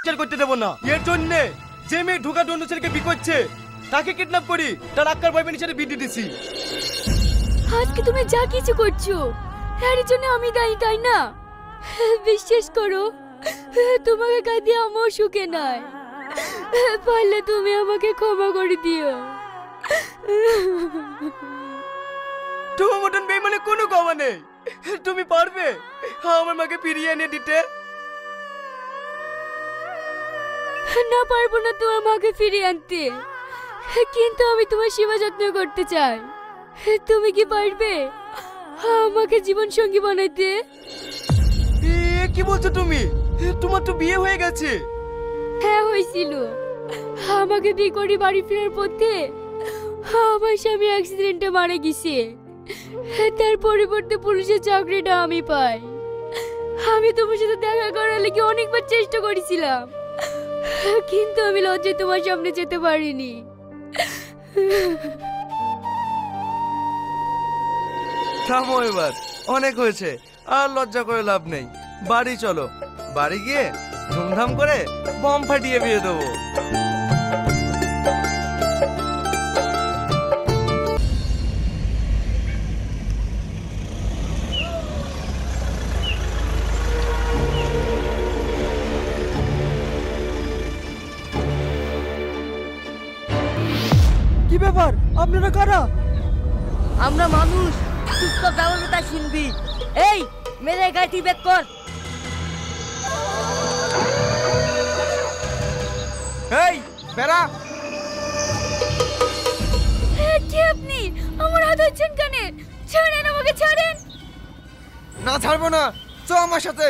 করতে দেবো না। এর জন্য যে মেয়ে ঢোকা অন্য ছেলেকে বিয়ে করছে তাকে কিডন্যাপ করি তার আক্কার বয়ফ্রেন্ডের সাথে বিয়ে দিতেছি। আজকে তুমি যা কিছু করছো এর জন্য আমি দায়ী, তাই না? বিশ্বাস করো, তোমাকে কাঁদিয়ে আমার সুখে নাই। পারলে তুমি আমাকে ক্ষমা করে দিও। তোমার মতন বেইমানে কোনো ক্ষমা নেই। তুমি পারবে আমার মাকে ফিরিয়ে এনে দিতে? না, পারবো না তোমার মাকে ফিরিয়ে আনতে, কিন্তু আমি তোমার সেবা যত্ন করতে চাই। তুমি কি পারবে আমাকে জীবন সঙ্গী বানাইতে? কি বলছো তুমি? তোমার তো বিয়ে হয়ে গেছে। হ্যাঁ, হয়েছিল। আমাকে বিয়ে করে বাড়ি ফেরার পথে আমার স্বামী অ্যাক্সিডেন্টে মারা গেছে। তার পরিবর্তে পুলিশের চাকরিটা আমি পাই। আমি তোমার সাথে দেখা করার লেগে অনেকবার চেষ্টা করেছিলাম, কিন্তু আমি লজ্জায় তোমার সামনে যেতে পারিনি। থামো এবার, অনেক হয়েছে, আর লজ্জা করে লাভ নেই। বাড়ি চলো, বাড়ি গিয়ে ধুমধাম করে বম ফাটিয়ে বিয়ে দেবো। কি ব্যাপার, আপনারা কারা? আমরা মানুষ, সুস্থ ব্যবস্থা শুনবি। এই মেরে গাড়ি বেক কর। এই বেড়া, কে আপনি? আমার হাত ধরছেন কেন? ছাড়েন আমাকে, ছাড়েন। না ছাড়বো না, চ আমার সাথে।